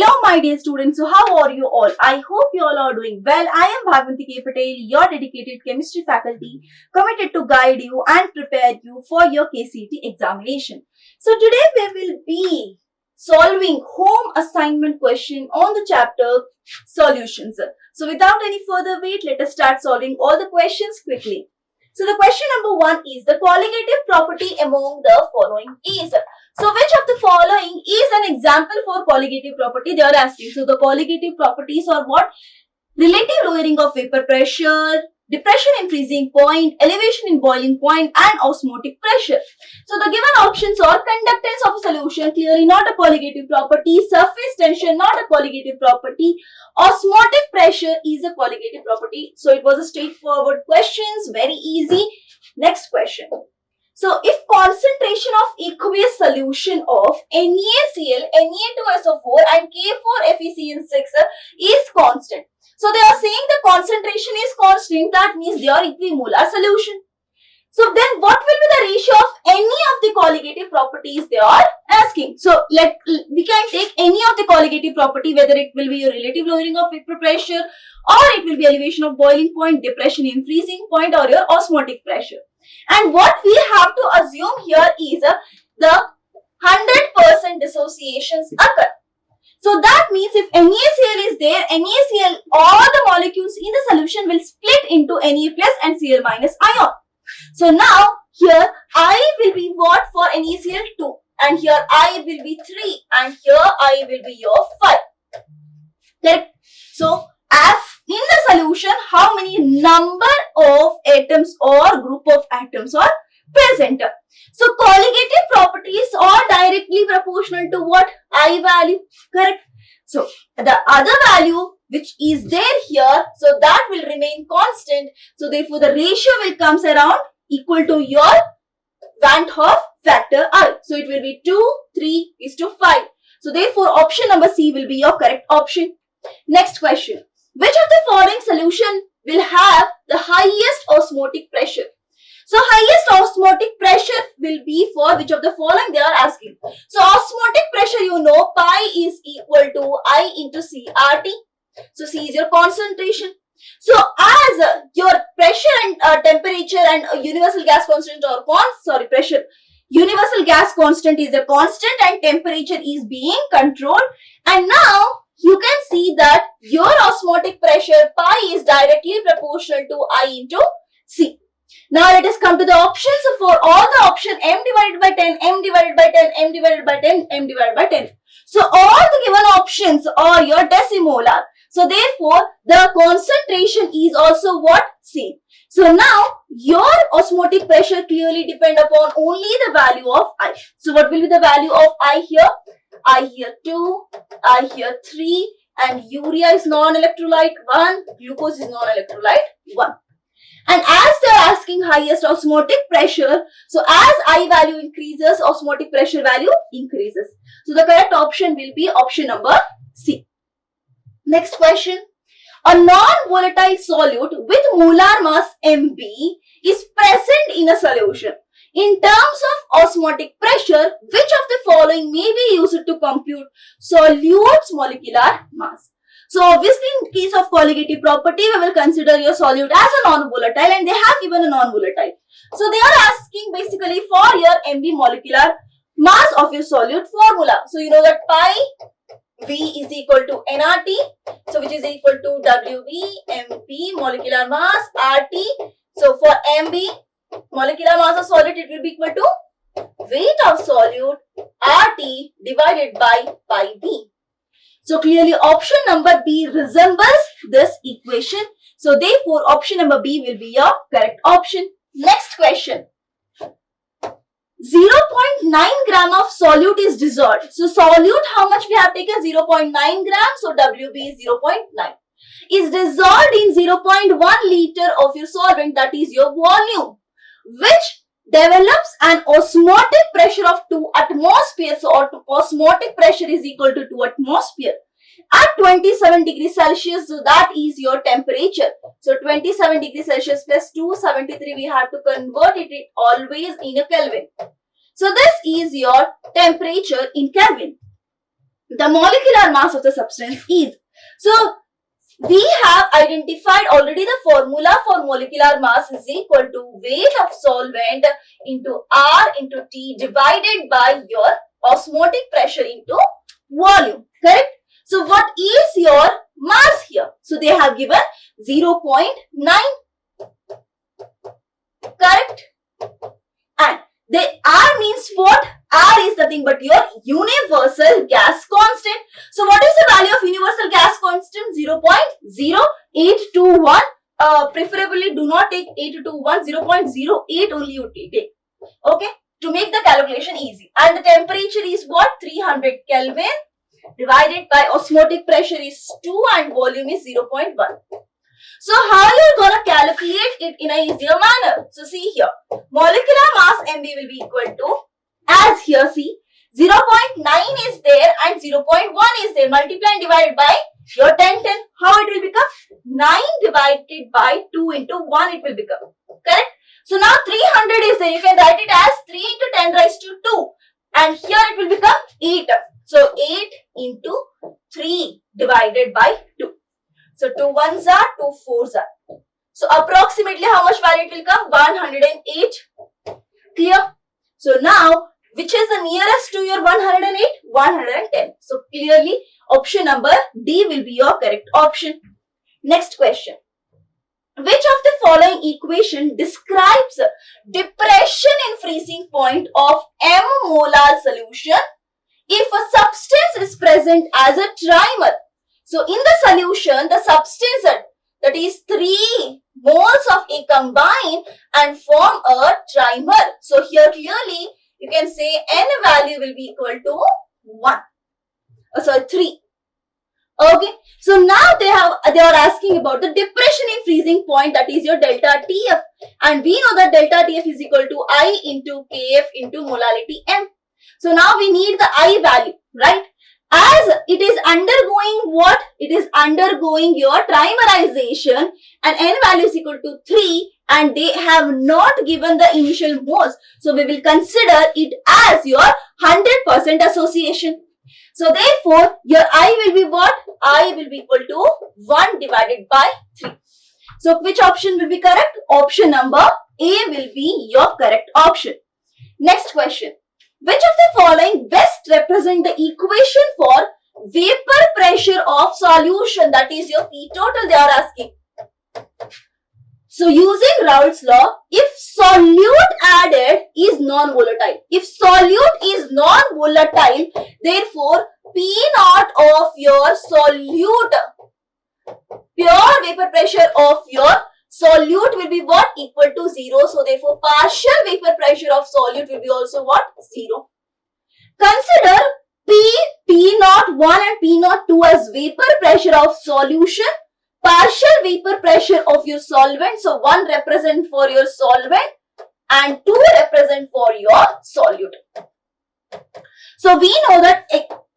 Hello my dear students, so how are you all? I hope you all are doing well. I am Bhagwanti K. Patel, your dedicated chemistry faculty, committed to guide you and prepare you for your CET examination. So today we will be solving home assignment question on the chapter solutions. So without any further wait, let us start solving all the questions quickly. So the question number 1 is the colligative property among the following is. So which of the following is an example for colligative property they are asking. So the colligative properties are what? Relative lowering of vapor pressure, depression in freezing point, elevation in boiling point and osmotic pressure. So the given options are conductance of a solution, clearly not a colligative property, surface tension not a colligative property, osmotic pressure is a colligative property. So it was a straightforward questions, very easy. Next question. So if concentration of aqueous solution of NaCl, Na2SO4 and K4FeCN6 is constant. So they are saying the concentration is constant, that means they are equimolar solution. So then what will be the ratio of any of the colligative properties they are asking? So we can take any of the colligative property, whether it will be your relative lowering of vapor pressure or it will be elevation of boiling point, depression in freezing point or your osmotic pressure. And what we have to assume here is the 100% dissociations occur. So that means if NaCl is there, NaCl, all the molecules in the solution will split into Na plus and Cl minus ion. So now here I will be what for NaCl 2 and here I will be 3 and here I will be your 5. Correct? So as in the solution, how many number of atoms or group of atoms are present? So colligative properties are directly proportional to what? I value. Correct? So the other value which is there here, so that will remain constant. So therefore the ratio will comes around equal to your Van 't Hoff factor I. So it will be 2, 3:5. So therefore option number C will be your correct option. Next question. Which of the following solution will have the highest osmotic pressure? So highest osmotic pressure will be for which of the following they are asking. So osmotic pressure, you know, pi is equal to I into CRT. So C is your concentration. So as your pressure and temperature and universal gas constant or universal gas constant is a constant and temperature is being controlled. And now you can see that your osmotic pressure pi is directly proportional to I into C. Now let us come to the options. So for all the option m divided by 10, m divided by 10, m divided by 10, m divided by 10. So all the given options are your decimolar. So therefore the concentration is also what? Same. So now your osmotic pressure clearly depend upon only the value of I. So what will be the value of I here? I here 2, I here 3 and urea is non-electrolyte 1, glucose is non-electrolyte 1. And as they are asking highest osmotic pressure, so as I value increases, osmotic pressure value increases. So the correct option will be option number C. Next question. A non-volatile solute with molar mass Mb is present in a solution. In terms of osmotic pressure, which of the following may be used to compute solute's molecular mass? So obviously in case of colligative property, we will consider your solute as a non-volatile and they have given a non-volatile. So they are asking basically for your Mb molecular mass of your solute formula. So you know that pi V is equal to nRT, so which is equal to WV Mb molecular mass RT. So for Mb molecular mass of solute, it will be equal to weight of solute RT divided by pi V. So clearly option number B resembles this equation. So therefore option number B will be your correct option. Next question. 0.9 gram of solute is dissolved. So solute, how much we have taken? 0.9 grams. So WB is 0.9. Is dissolved in 0.1 liter of your solvent, that is your volume, which develops an osmotic pressure of 2 atmospheres. So osmotic pressure is equal to 2 atmosphere at 27 degrees Celsius. So that is your temperature. So 27 degrees Celsius plus 273, we have to convert it always in a Kelvin. So this is your temperature in Kelvin. the molecular mass of the substance is. So we have identified already the formula for molecular mass is equal to weight of solvent into R into T divided by your osmotic pressure into volume. Correct? So what is your mass here? So they have given 0.9. Correct? And the R means what? R is nothing but your universal gas constant. So what is the value of universal gas constant? 0.0821. Preferably do not take 821, 0.08 only you take. Okay? To make the calculation easy. And the temperature is what? 300 Kelvin divided by osmotic pressure is 2 and volume is 0.1. So how you're gonna calculate it in a easier manner? So see here, molecular mass Mb will be equal to, as here see, 0.9 is there and 0.1 is there, multiply and divided by your 10. How it will become? 9 divided by 2 into 1 it will become. Correct? So now 300 is there, you can write it as 3 into 10 raised to 2 and here it will become 8. So 8 into 3 divided by 2. So 2 ones are, 2 fours are. So approximately how much value it will come? 108. Clear? So now, which is the nearest to your 108? 110. So clearly, option number D will be your correct option. Next question. Which of the following equation describes depression in freezing point of M molar solution if a substance is present as a trimer? So in the solution, the substance that is 3 moles of A combine and form a trimer. So here clearly you can say N value will be equal to 1. 3. Okay. So now they are asking about the depression in freezing point, that is your delta TF, and we know that delta TF is equal to I into KF into molality M. So now we need the I value, right? As it is undergoing what? It is undergoing your trimerization and N value is equal to 3 and they have not given the initial moles. So we will consider it as your 100% association. So therefore, your I will be what? I will be equal to 1 divided by 3. So which option will be correct? Option number A will be your correct option. Next question. Which of the following best represent the equation for vapor pressure of solution? That is your P total they are asking. So using Raoult's law, if solute added is non-volatile. If solute is non-volatile, therefore P naught of your solute, pure vapor pressure of your solute will be what? Equal to 0. So therefore partial vapor pressure of solute will be also what? 0. Consider P naught 1 and P naught 2 as vapor pressure of solution, partial vapor pressure of your solvent. So 1 represent for your solvent and 2 represent for your solute. So we know that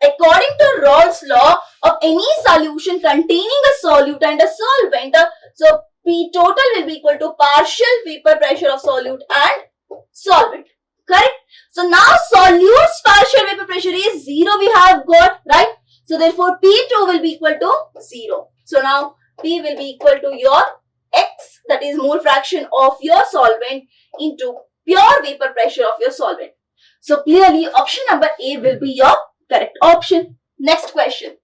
according to Raoult's law of any solution containing a solute and a solvent, so P total will be equal to partial vapor pressure of solute and solvent. Correct? So now solute's partial vapor pressure is 0 we have got, right? So therefore P2 will be equal to 0. So now P will be equal to your X, that is mole fraction of your solvent into pure vapor pressure of your solvent. So clearly option number A will be your correct option. Next question.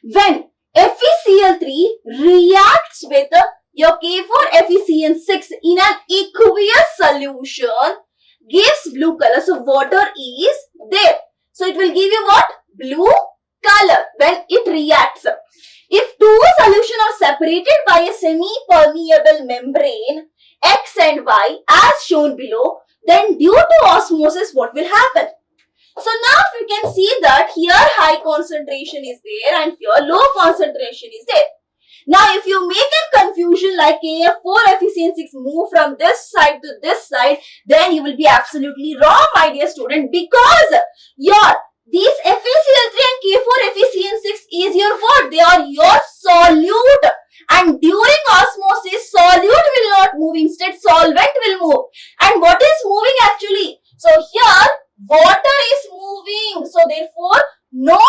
When FeCl3 reacts with your K4FeCN6 in an aqueous solution, gives blue color. So water is there. So it will give you what? Blue color when it reacts. If two solutions are separated by a semi-permeable membrane X and Y as shown below, then due to osmosis what will happen? So now you can see that here high concentration is there and here low concentration is there. Now if you make a confusion like KF4FeCN6 move from this side to this side, then you will be absolutely wrong, my dear student, because these FeCl3 and K4FeCN6 is your what? They are your solute, and during osmosis solute will not move, instead solvent will move. And what is moving actually? So here water is moving, so therefore no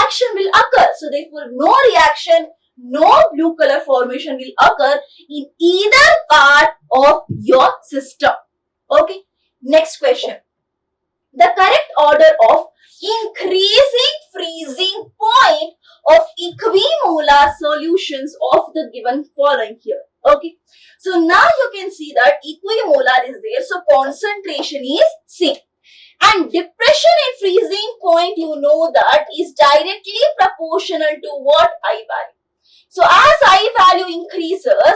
reaction will occur. So therefore, no reaction, no blue color formation will occur in either part of your system. Okay. Next question. The correct order of increasing freezing point of equimolar solutions of the given following here. Okay. So now you can see that equimolar is there. So concentration is same. And depression in freezing point, you know that is directly proportional to what? I value. So as I value increases,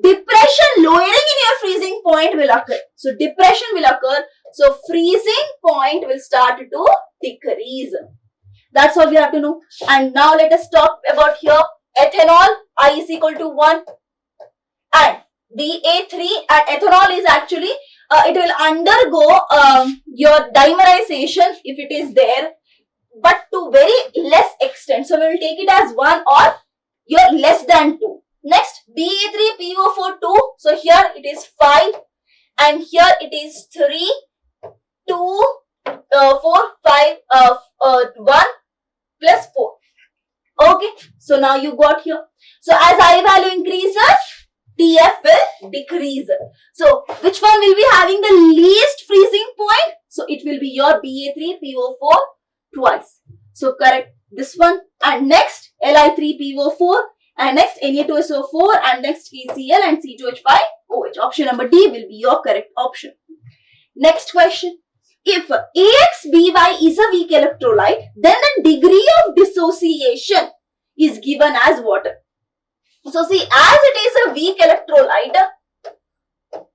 depression lowering in your freezing point will occur. So depression will occur. So freezing point will start to decrease. That's all we have to know. And now let us talk about here ethanol. I is equal to 1 and BA3, and ethanol is actually it will undergo your dimerization if it is there, but to very less extent. So we will take it as 1 or your less than 2. Next, BA3PO4 2. So here it is 5 and here it is 3, 2, 4, 5, 1 plus 4. Okay. So now you got here. So as I value increases, TF will decrease. So which one will be having the least freezing point? So it will be your BA3PO4 twice. So correct this one. And next Li3PO4 and next Na2SO4 and next KCl and C2H5OH. Option number D will be your correct option. Next question. If AXBY is a weak electrolyte, then the degree of dissociation is given as water. So see, as it is a weak electrolyte,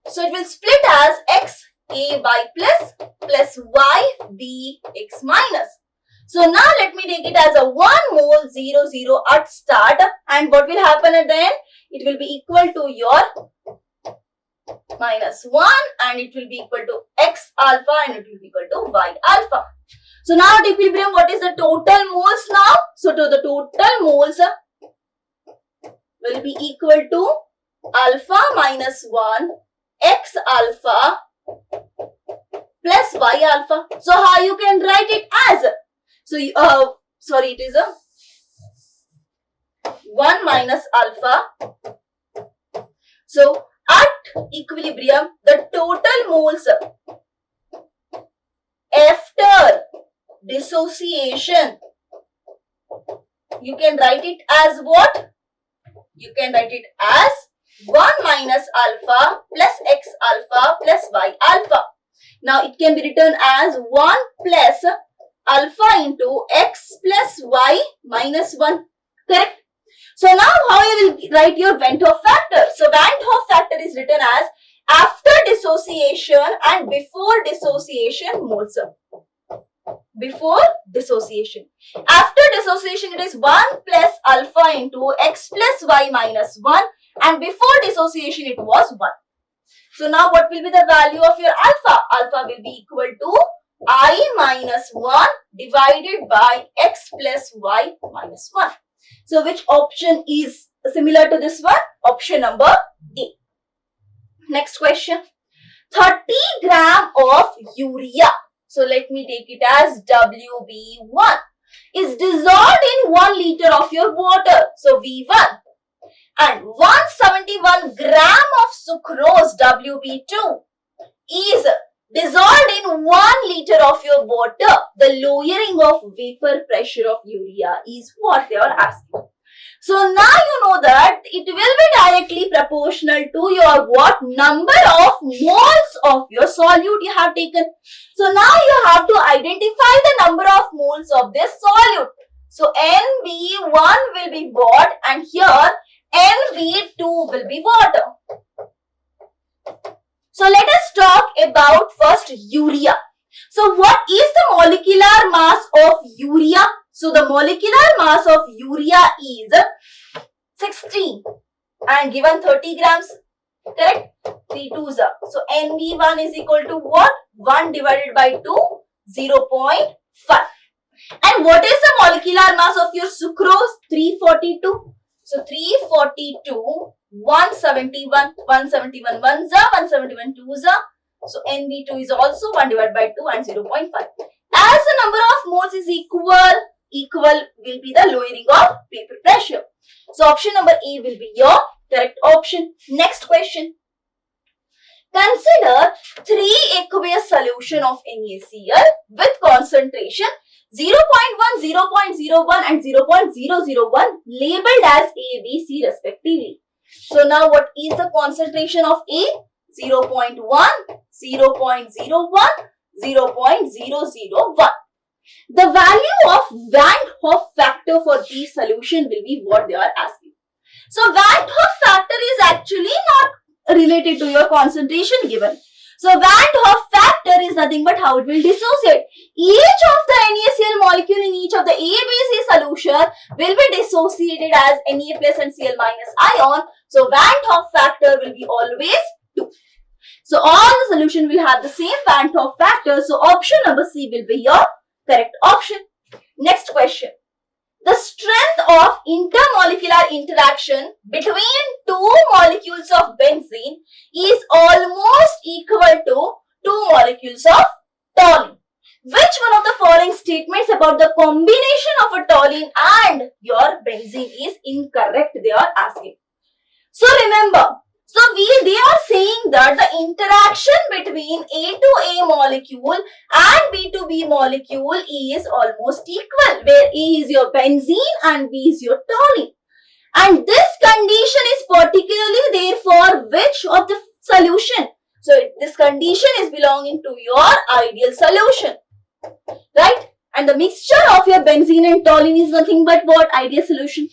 so it will split as X AY plus Y B X minus. So now let me take it as a 1 mole 0 0 at start, and what will happen at the end? It will be equal to your minus 1 and it will be equal to X alpha and it will be equal to Y alpha. So now at equilibrium, what is the total moles now? So to the total moles will be equal to alpha minus 1 X alpha plus Y alpha. So how you can write it as? So it is a 1 minus alpha. So at equilibrium, the total moles after dissociation, you can write it as what? You can write it as 1 minus alpha plus X alpha plus Y alpha. Now it can be written as 1 plus alpha into X plus Y minus 1. Correct? So now how you will write your Van 't Hoff factor? So Van 't Hoff factor is written as after dissociation and before dissociation moles. Before dissociation. After dissociation it is 1 plus alpha into X plus Y minus 1 and before dissociation it was 1. So now what will be the value of your alpha? Alpha will be equal to I minus 1 divided by X plus Y minus 1. So which option is similar to this one? Option number A. Next question. 30 gram of urea. So let me take it as WB1 is dissolved in 1 liter of your water. So V1. And 171 gram of sucrose WB2 is dissolved in 1 liter of your water. The lowering of vapor pressure of urea is what they are asking. So now you know that it will be directly proportional to your what? Number of moles of your solute you have taken. So now you have to identify the number of moles of this solute. So NB1 will be what? And here NB2 will be water. So let us talk about first urea. So what is the molecular mass of urea? So the molecular mass of urea is 16 and given 30 grams. Correct? 3 2s are. So NB1 is equal to what? 1 divided by 2, 0.5. And what is the molecular mass of your sucrose? 342. So 342, 171, 171 1s are, 171 2s are. So NB2 is also 1 divided by 2 and 0.5. As the number of moles is equal equal will be the lowering of vapor pressure. So option number A will be your correct option. Next question. Consider three aqueous solution of NaCl with concentration 0.1, 0.01 and 0.001 labeled as A, B, C respectively. So now what is the concentration of A? 0.1, 0.01, 0.001. The value of Van Hoff factor for these solution will be what they are asking. So Van Hoff factor is actually not related to your concentration given. So Van Hoff factor is nothing but how it will dissociate. Each of the NaCl molecule in each of the ABC solution will be dissociated as Na plus and Cl minus ion. So Van Hoff factor will be always 2. So all the solution will have the same Van Hoff factor. So option number C will be your correct option. Next question. The strength of intermolecular interaction between two molecules of benzene is almost equal to two molecules of toluene. Which one of the following statements about the combination of a toluene and your benzene is incorrect? They are asking. So remember, they are saying that the interaction between A to A molecule and B to B molecule is almost equal, where A is your benzene and B is your toluene. And this condition is particularly there for which of the solution? So this condition is belonging to your ideal solution, right? And the mixture of your benzene and toluene is nothing but what? Ideal solution.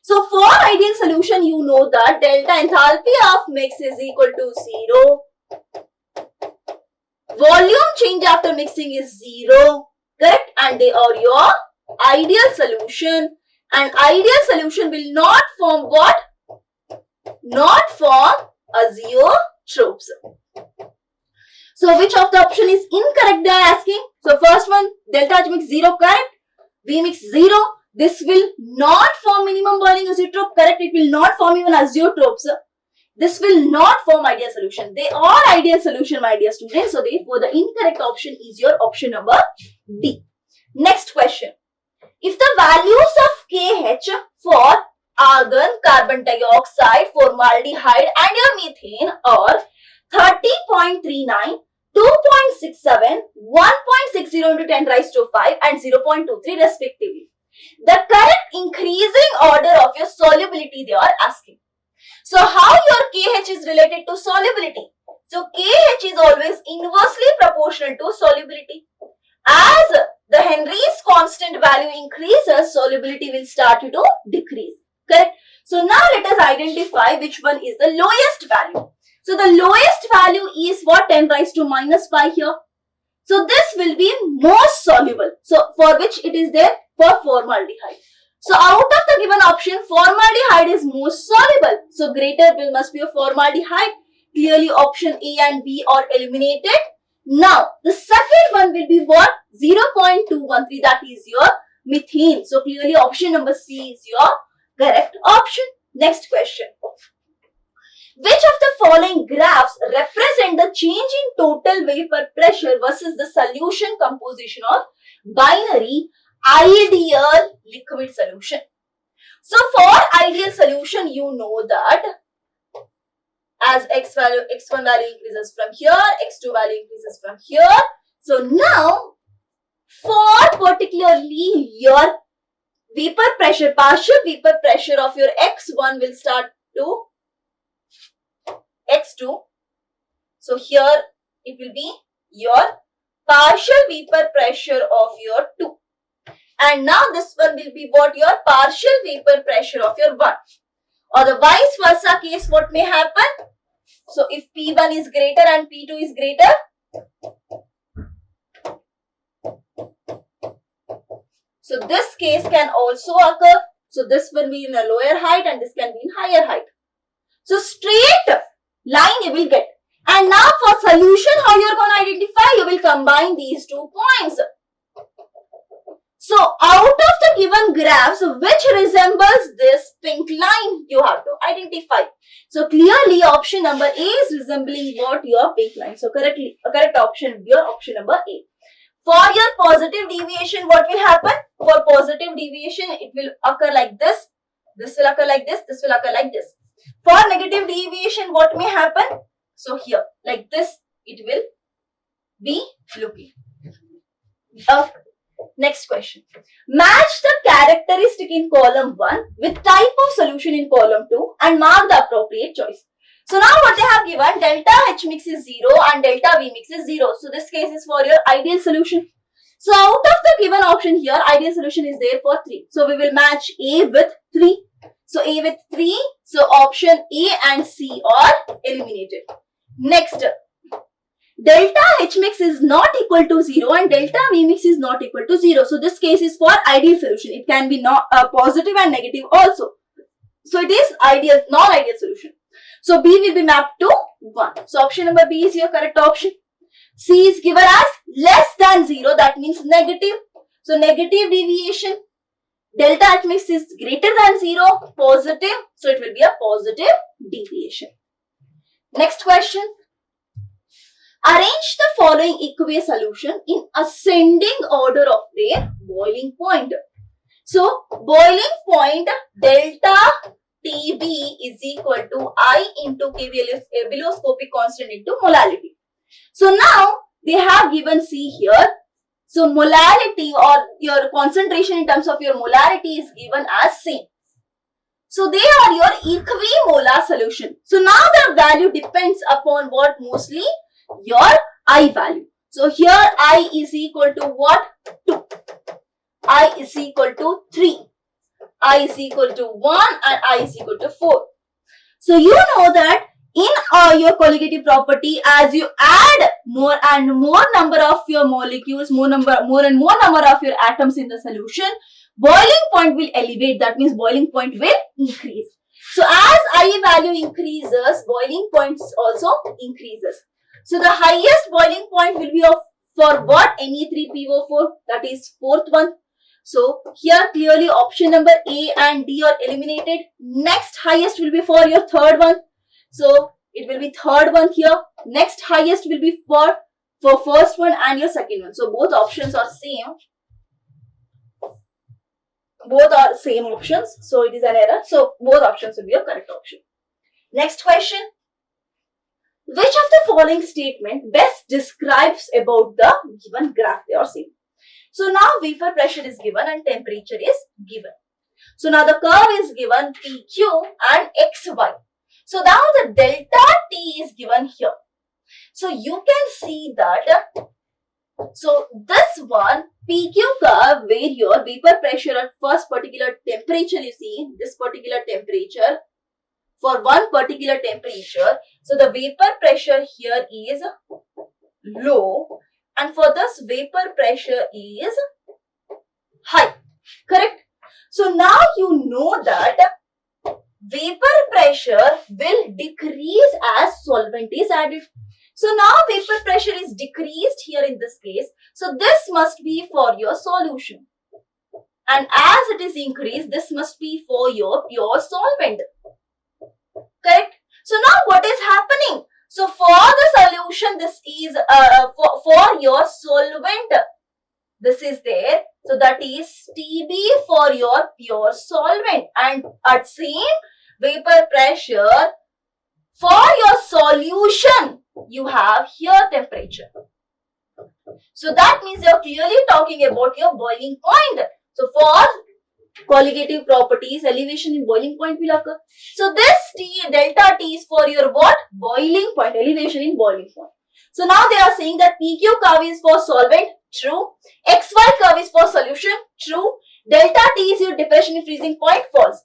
So for ideal solution, you know that delta enthalpy of mix is equal to 0. Volume change after mixing is 0. Correct? And they are your ideal solution. And ideal solution will not form what? Not form azeotropes. So which of the option is incorrect they are asking? So first one, delta H mix 0, correct? V mix 0. This will not form minimum boiling azeotrope, correct? It will not form even azeotropes. This will not form ideal solution. They are ideal solution, my dear students. So therefore, the incorrect option is your option number D. Next question. If the values of KH for argon, carbon dioxide, formaldehyde and your methane are 30.39, 2.67, 1.60 into 10 raised to 5 and 0.23 respectively. The correct increasing order of your solubility they are asking. So how your KH is related to solubility? So KH is always inversely proportional to solubility. As the Henry's constant value increases, solubility will start to decrease. Correct? So now let us identify which one is the lowest value. So the lowest value is what? 10 raised to minus 5 here. So this will be most soluble. So for which it is there? For formaldehyde. So out of the given option, formaldehyde is most soluble. So greater bill must be a formaldehyde. Clearly option A and B are eliminated. Now the second one will be what? 0.213, that is your methane. So clearly option number C is your correct option. Next question. Which of the following graphs represent the change in total vapor pressure versus the solution composition of binary ideal liquid solution? So for ideal solution, you know that as x1 value increases from here, x2 value increases from here. So now for particularly your vapor pressure, partial vapor pressure of your x1 will start to x2. So here it will be your partial vapor pressure of your 2. And now this one will be what? Your partial vapor pressure of your 1. Or the vice versa case, what may happen? So if P1 is greater and P2 is greater, so this case can also occur. So this will be in a lower height and this can be in higher height. So straight line you will get. And now for solution, how you are going to identify? You will combine these 2 points. So out of the given graphs, which resembles this pink line, you have to identify. So clearly option number A is resembling what? Your pink line. So correct option will be your option number A. For your positive deviation, what will happen? For positive deviation, it will occur like this. This will occur like this. This will occur like this. For negative deviation, what may happen? So here, like this, it will be looking. Next question. Match the characteristic in column 1 with type of solution in column 2 and mark the appropriate choice. So now what they have given, delta H mix is 0 and delta V mix is 0. So this case is for your ideal solution. So out of the given option here, ideal solution is there for 3. So we will match A with 3. So A with 3. So option A and C are eliminated. Next, delta H mix is not equal to 0 and delta V mix is not equal to 0. So this case is for ideal solution. It can be not positive and negative also. So it is ideal, non-ideal solution. So B will be mapped to 1. So option number B is your correct option. C is given as less than 0. That means negative. So negative deviation. Delta H mix is greater than 0. Positive. So it will be a positive deviation. Next question. Arrange the following aqueous solution in ascending order of their boiling point. So boiling point delta TB is equal to I into biloscopic constant into molality. So now they have given C here. So molality or your concentration in terms of your molarity is given as same. So they are your equimolar solution. So now the value depends upon what? Mostly your I value. So here I is equal to what? 2. I is equal to 3. I is equal to 1 and I is equal to 4. So you know that in your colligative property, as you add more and more number of your molecules, more and more number of your atoms in the solution, boiling point will elevate. That means boiling point will increase. So as I value increases, boiling points also increases. So the highest boiling point will be of for what? Ne3PO4, that is fourth one. So here clearly option number A and D are eliminated. Next highest will be for your third one. So it will be third one here. Next highest will be for first one and your second one. So both options are same. Both are same options. So it is an error. So both options will be your correct option. Next question. Which of the following statement best describes about the given graph they are seeing? So now vapor pressure is given and temperature is given. So now the curve is given PQ and XY. So now the delta T is given here. So you can see that, so this one PQ curve where your vapor pressure at first particular temperature, you see this particular temperature, for one particular temperature, so the vapor pressure here is low and for this vapor pressure is high, correct? So now you know that vapor pressure will decrease as solvent is added. So now vapor pressure is decreased here in this case. So this must be for your solution. And as it is increased, this must be for your pure solvent. Correct? So now what is happening? So for the solution, this is for your solvent. This is there. So that is TB for your pure solvent. And at same vapor pressure, for your solution, you have here temperature. So that means you're clearly talking about your boiling point. So for colligative properties, elevation in boiling point will occur. So this T, delta T is for your what? Boiling point, elevation in boiling point. So now they are saying that PQ curve is for solvent, true. XY curve is for solution, true. Delta T is your depression in freezing point, false.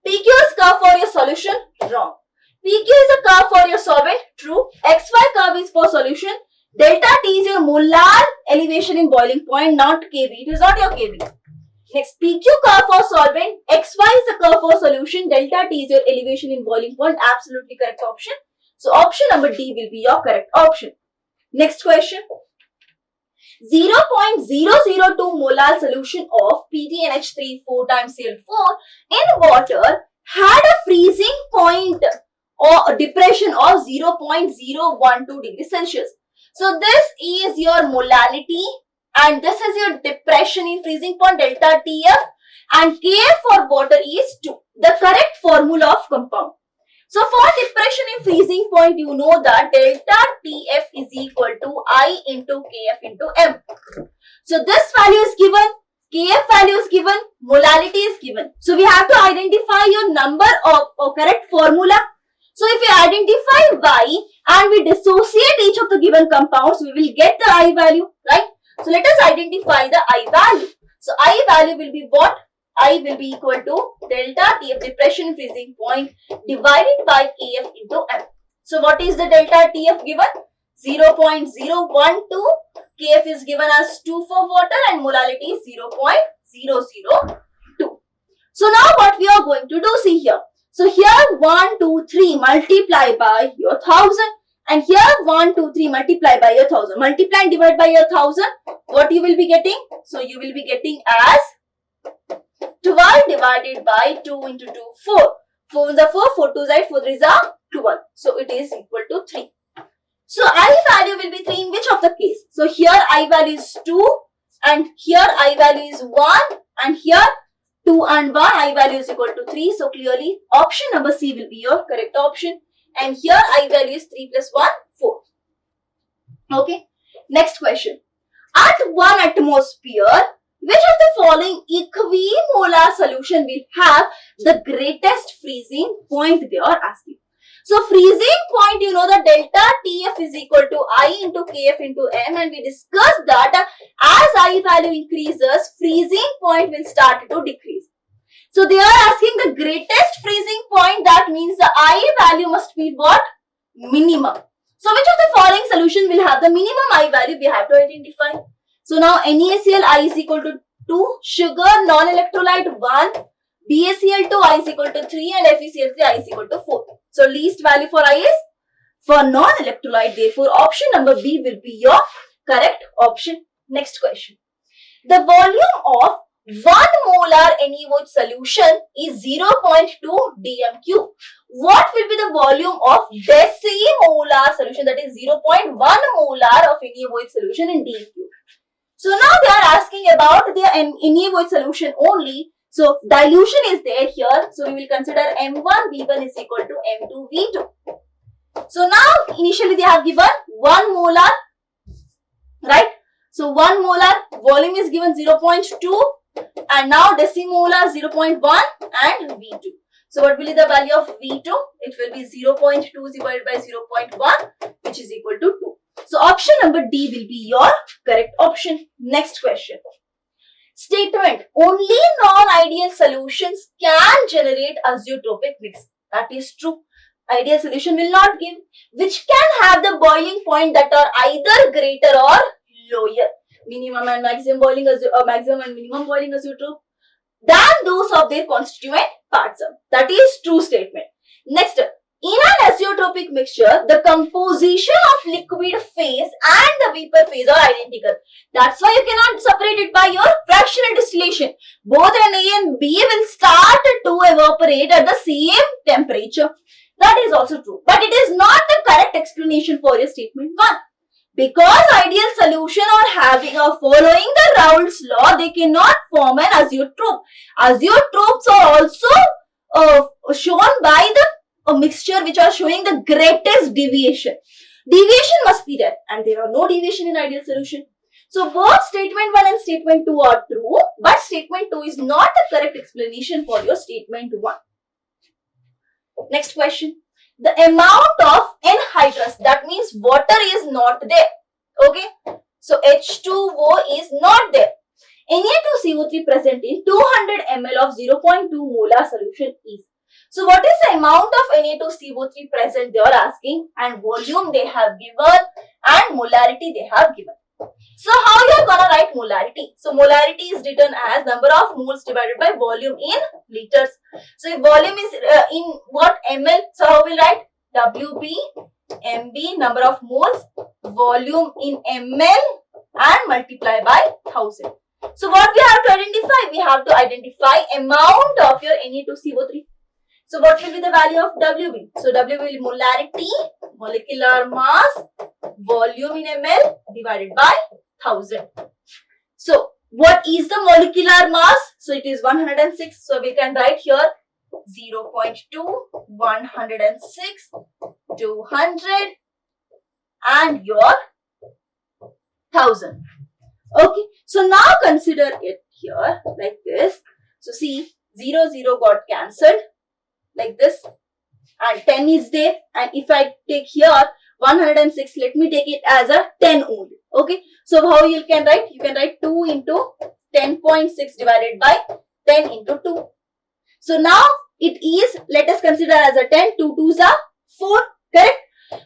PQ is curve for your solution, wrong. PQ is a curve for your solvent, true. XY curve is for solution. Delta T is your molar elevation in boiling point, not Kb. It is not your Kb. Next, PQ curve for solvent, XY is the curve for solution, delta T is your elevation in boiling point, absolutely correct option. So option number D will be your correct option. Next question. 0.002 molar solution of PTNH3 4 times Cl4 in water had a freezing point or depression of 0.012 degrees Celsius. So this is your molality and this is your depression in freezing point, delta TF, and Kf for water is 2. The correct formula of compound. So for depression in freezing point, you know that delta TF is equal to I into Kf into M. So this value is given, Kf value is given, molality is given. So we have to identify your number of correct formula. So if we identify Y and we dissociate each of the given compounds, we will get the I value, right? So let us identify the I value. So I value will be what? I will be equal to delta TF, depression freezing point, divided by Kf into M. So what is the delta TF given? 0.012. Kf is given as 2 for water and molality is 0.002. So now what we are going to do, see here. So here 1, 2, 3 multiply by your 1000, and here 1, 2, 3 multiply by your 1000. Multiply and divide by your 1000. What you will be getting? So you will be getting as 12 divided by 2 into 2, 4. 4 is a 4, 4 2 is 8, 4 3 is a 12. So it is equal to 3. So I value will be 3 in which of the case? So here I value is 2 and here I value is 1 and here 2 and 1 I value is equal to 3. So clearly option number C will be your correct option, and here I value is 3 plus 1, 4. Okay. Next question. At 1 atmosphere, which of the following equimolar solution will have the greatest freezing point, they are asking. So freezing point, you know that delta TF is equal to I into Kf into M, and we discussed that as I value increases, freezing point will start to decrease. So they are asking the greatest freezing point, that means the I value must be what? Minimum. So which of the following solution will have the minimum I value, we have to identify. So now NaCl I is equal to 2, sugar non-electrolyte 1, BaCl2 I is equal to 3 and FeCl3 I is equal to 4. So least value for I is for non-electrolyte, therefore option number B will be your correct option. Next question. The volume of 1 molar NaOH solution is 0.2 dm3. What will be the volume of decimolar solution, that is 0.1 molar of NaOH solution in dm3? So now they are asking about the NaOH solution only. So dilution is there here. So we will consider M1V1 is equal to M2V2. So now initially they have given 1 molar, right? So 1 molar volume is given 0.2 and now decimolar 0.1 and V2. So what will be the value of V2? It will be 0.2 divided by 0.1, which is equal to 2. So option number D will be your correct option. Next question. Statement: only non-ideal solutions can generate azeotropic mix. That is true. Ideal solution will not give, which can have the boiling point that are either greater or lower, minimum and maximum boiling maximum and minimum boiling azeotrope, than those of their constituent parts. That is true statement. Next, in an azeotropic mixture, the composition of liquid phase and the vapor phase are identical. That's why you cannot separate it by your fractional distillation. Both Na and B will start to evaporate at the same temperature. That is also true. But it is not the correct explanation for your statement 1. Because ideal solution are having or following the Raoult's law, they cannot form an azeotrope. Azeotropes are also shown by the a mixture which are showing the greatest deviation. Deviation must be there, and there are no deviation in ideal solution. So both statement 1 and statement 2 are true, but statement 2 is not the correct explanation for your statement 1. Next question. The amount of anhydrous, that means water is not there. Okay. So H2O is not there. Na2CO3 present in 200 ml of 0.2 molar solution is. So what is the amount of Na2CO3 present, they are asking, and volume they have given and molarity they have given. So how you are gonna write molarity? So molarity is written as number of moles divided by volume in liters. So if volume is in what, ml, so how will write? WB, MB, number of moles, volume in ml and multiply by 1000. So what we have to identify? We have to identify amount of your Na2CO3. So what will be the value of WB? So W will be molarity, molecular mass, volume in ml divided by 1000. So what is the molecular mass? So it is 106. So we can write here 0.2, 106, 200 and your 1000. Okay, so now consider it here like this. So see, 0, 0 got cancelled like this and 10 is there, and if I take here 106, let me take it as a 10 only. Okay, so how you can write? You can write 2 into 10.6 divided by 10 into 2. So now it is, let us consider as a 10, 2 2s are 4, correct?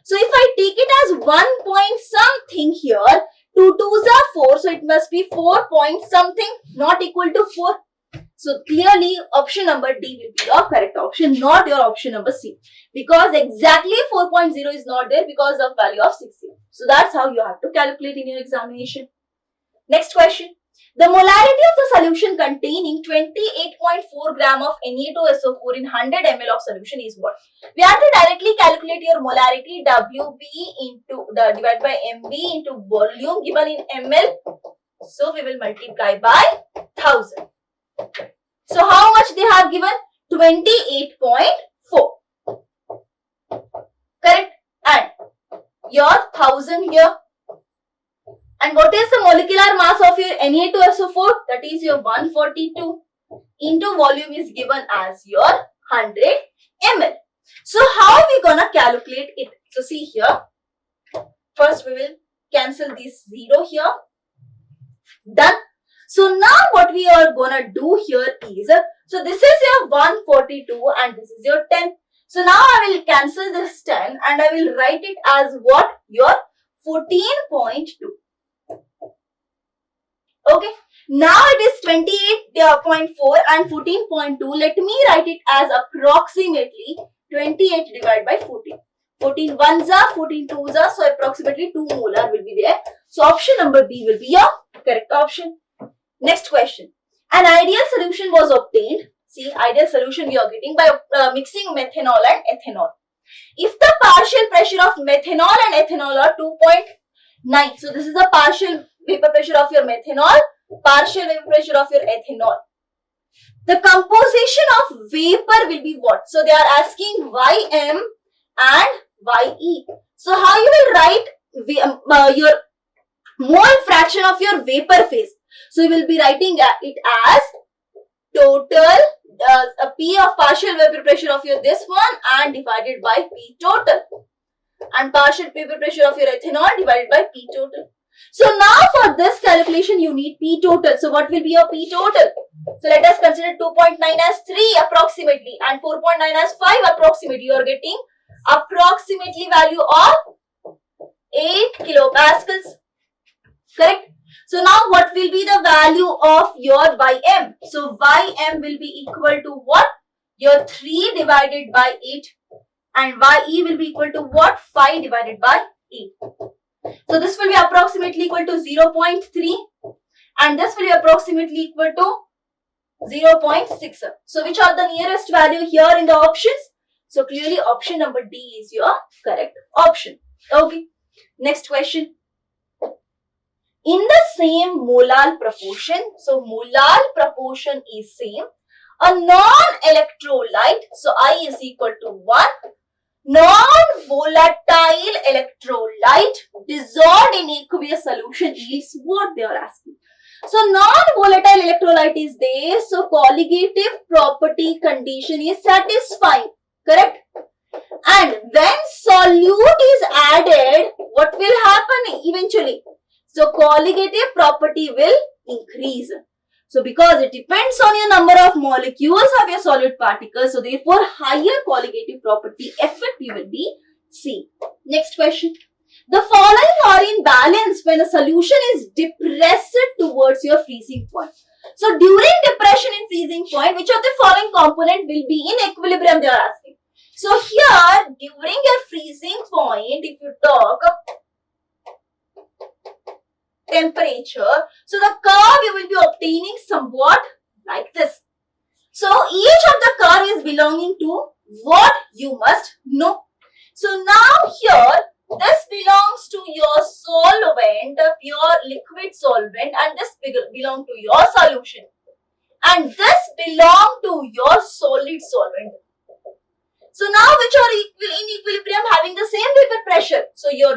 So if I take it as 1 point something here, 2 2s are 4, so it must be 4 point something, not equal to 4. So clearly option number D will be your correct option, not your option number C. Because exactly 4.0 is not there because of value of 6 here. So that's how you have to calculate in your examination. Next question. The molarity of the solution containing 28.4 gram of Na2SO4 in 100 ml of solution is what? We have to directly calculate your molarity, WB into the divided by MB into volume given in ml. So we will multiply by 1000. So how much they have given? 28.4. Correct? And your 1000 here. And what is the molecular mass of your Na2SO4? That is your 142 into volume is given as your 100 ml. So how are we gonna calculate it? So see here. First we will cancel this 0 here. Done. So now what we are gonna do here is, so this is your 142 and this is your 10. So now I will cancel this 10 and I will write it as what? Your 14.2. Okay. Now it is 28.4 and 14.2. Let me write it as approximately 28 divided by 14. 14 ones are, 14 twos are, so approximately 2 molar will be there. So option number B will be your correct option. Next question. An ideal solution was obtained. See, ideal solution we are getting by mixing methanol and ethanol. If the partial pressure of methanol and ethanol are 2.9. So this is the partial vapor pressure of your methanol, partial vapor pressure of your ethanol. The composition of vapor will be what? So they are asking Ym and Ye. So how you will write your mole fraction of your vapor phase? So you will be writing it as total P of partial vapor pressure of your this one and divided by P total, and partial vapor pressure of your ethanol divided by P total. So now for this calculation you need P total. So what will be your P total? So let us consider 2.9 as 3 approximately and 4.9 as 5 approximately. You are getting approximately value of 8 kilopascals. Correct? So now what will be the value of your Ym? So Ym will be equal to what? Your 3 divided by 8, and Ye will be equal to what? 5 divided by 8. So this will be approximately equal to 0.3 and this will be approximately equal to 0.6. So which are the nearest value here in the options? So clearly option number D is your correct option. Okay. Next question. In the same molar proportion, so molar proportion is same, a non-electrolyte, so I is equal to 1, non-volatile electrolyte dissolved in aqueous solution is what they are asking. So non-volatile electrolyte is there, so colligative property condition is satisfying, correct? And when solute is added, what will happen eventually? So colligative property will increase. So because it depends on your number of molecules of your solid particles, so therefore higher colligative property effective will be C. Next question. The following are in balance when the solution is depressed towards your freezing point. So during depression in freezing point, which of the following component will be in equilibrium they are asking. So here during your freezing point, if you talk temperature, so the curve you will be obtaining somewhat like this. So each of the curve is belonging to what you must know. So now here this belongs to your solvent, pure liquid belong to your solution and this belong to your solid solvent. So now which are in equilibrium having the same vapor pressure? So your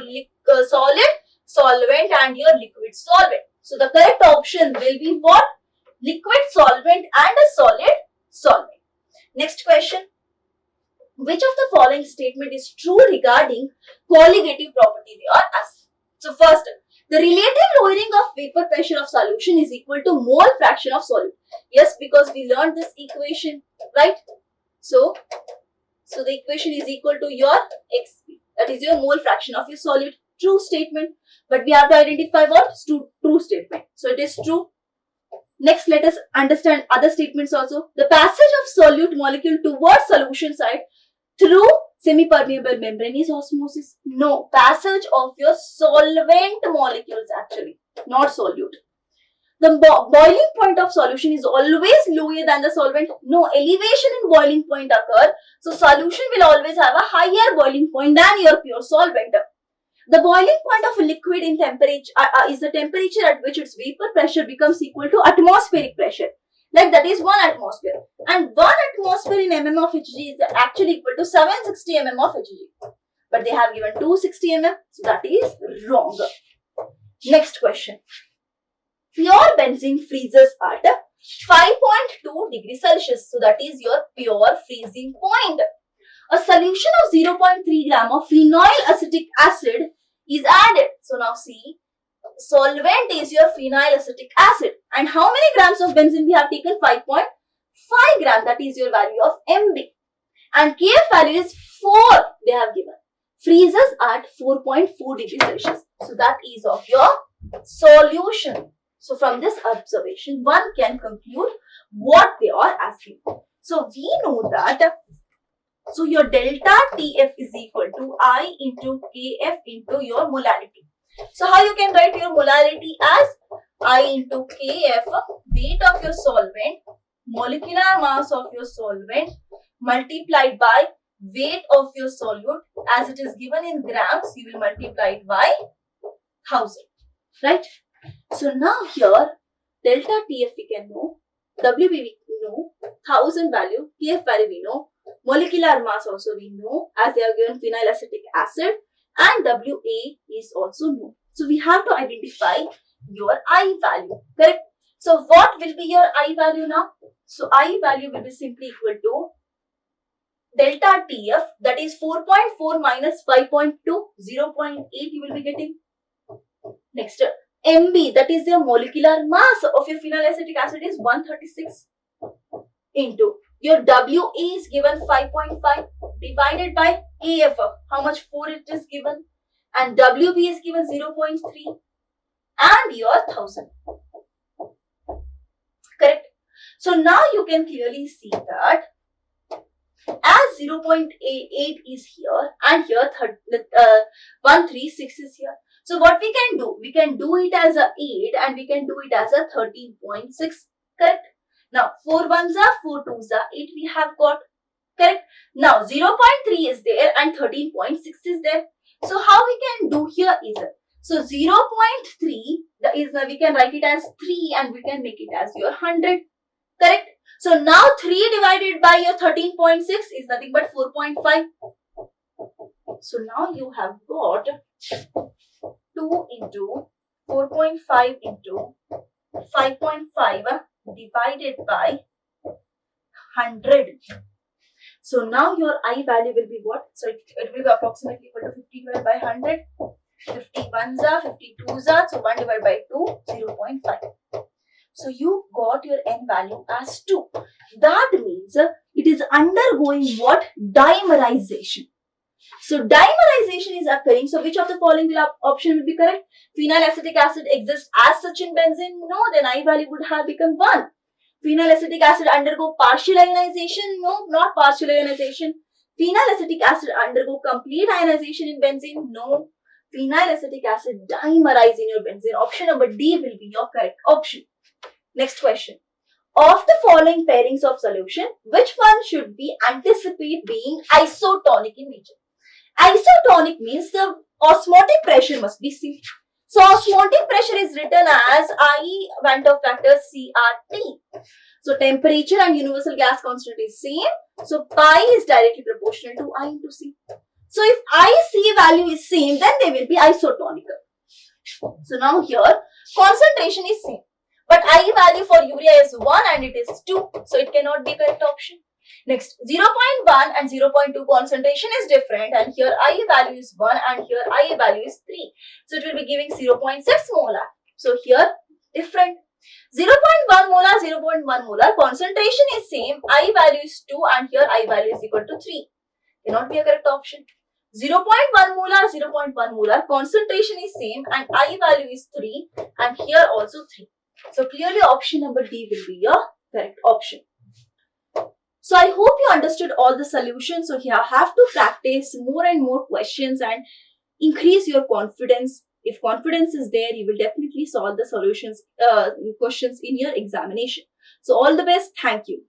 solid solvent and your liquid solvent. So the correct option will be what? Liquid solvent and a solid solvent. Next question. Which of the following statement is true regarding colligative property they are asking? So first, the relative lowering of vapor pressure of solution is equal to mole fraction of solute. Yes, because we learned this equation, right? So the equation is equal to your Xp. That is your mole fraction of your solute. True statement. But we have to identify what? True statement. So it is true. Next, let us understand other statements also. The passage of solute molecule towards solution side through semi-permeable membrane is osmosis. No, passage of your solvent molecules actually, not solute. The boiling point of solution is always lower than the solvent. No, elevation in boiling point occur. So solution will always have a higher boiling point than your pure solvent. The boiling point of a liquid in temperature is the temperature at which its vapor pressure becomes equal to atmospheric pressure. Like that is 1 atmosphere. And 1 atmosphere in mm of Hg is actually equal to 760 mm of Hg. But they have given 260 mm. So that is wrong. Next question. Pure benzene freezes at 5.2 degrees Celsius. So that is your pure freezing point. A solution of 0.3 gram of phenyl acetic acid is added. So now see, solvent is your phenyl acetic acid. And how many grams of benzene we have taken? 5.5 gram. That is your value of MB. And Kf value is 4 they have given. Freezes at 4.4 degrees Celsius. So that is of your solution. So from this observation, one can conclude what they are asking. So we know that, so your delta TF is equal to I into Kf into your molarity. So how you can write your molarity as I into Kf, weight of your solvent, molecular mass of your solvent multiplied by weight of your solute. As it is given in grams, you will multiply it by 1000. Right? So now here, delta TF we can know, WB we know, 1000 value, KF value we know, molecular mass also we know as they are given phenyl acetic acid, and WA is also known. So we have to identify your I value, correct? So what will be your I value now? So I value will be simply equal to delta TF, that is 4.4 minus 5.2, 0.8 you will be getting. Next, MB, that is your molecular mass of your phenyl acetic acid is 136 into your WA is given 5.5 divided by AF, how much 4 it is given, and WB is given 0.3 and your 1000. Correct? So now you can clearly see that as 0.88 is here and here 136 is here. So what we can do? We can do it as a 8 and we can do it as a 13.6. Correct? Now 4 ones are 4 twos are 8 we have got. Correct? Now 0.3 is there and 13.6 is there. So how we can do here is, so 0.3 is, we can write it as 3 and we can make it as your 100. Correct? So now 3 divided by your 13.6 is nothing but 4.5. So now you have got 2 into 4.5 into 5.5 divided by 100. So now your I value will be what? So it will be approximately equal to 50 divided by 100. 51s are, 52s are, so 1 divided by 2, 0.5. So you got your N value as 2. That means it is undergoing what? Dimerization. So dimerization is occurring. So which of the following option will be correct? Phenyl acetic acid exists as such in benzene? No, then I value would have become 1. Phenyl acetic acid undergo partial ionization? No, not partial ionization. Phenyl acetic acid undergo complete ionization in benzene? No. Phenyl acetic acid dimerize in your benzene. Option number D will be your correct option. Next question. Of the following pairings of solution, which one should we anticipate being isotonic in nature? Isotonic means the osmotic pressure must be same. So osmotic pressure is written as I Van 't Hoff factor CRT. So temperature and universal gas constant is same. So pi is directly proportional to I into C. So if I C value is same, then they will be isotonical. So now here concentration is same. But I value for urea is 1 and it is 2. So it cannot be correct option. Next, 0.1 and 0.2 concentration is different, and here I value is 1 and here I value is 3. So it will be giving 0.6 molar. So here different. 0.1 molar, 0.1 molar, concentration is same, I value is 2 and here I value is equal to 3. Cannot be a correct option. 0.1 molar, 0.1 molar, concentration is same and I value is 3 and here also 3. So clearly option number D will be your correct option. So I hope you understood all the solutions. So here have to practice more and more questions and increase your confidence. If confidence is there, you will definitely solve the questions in your examination. So all the best. Thank you.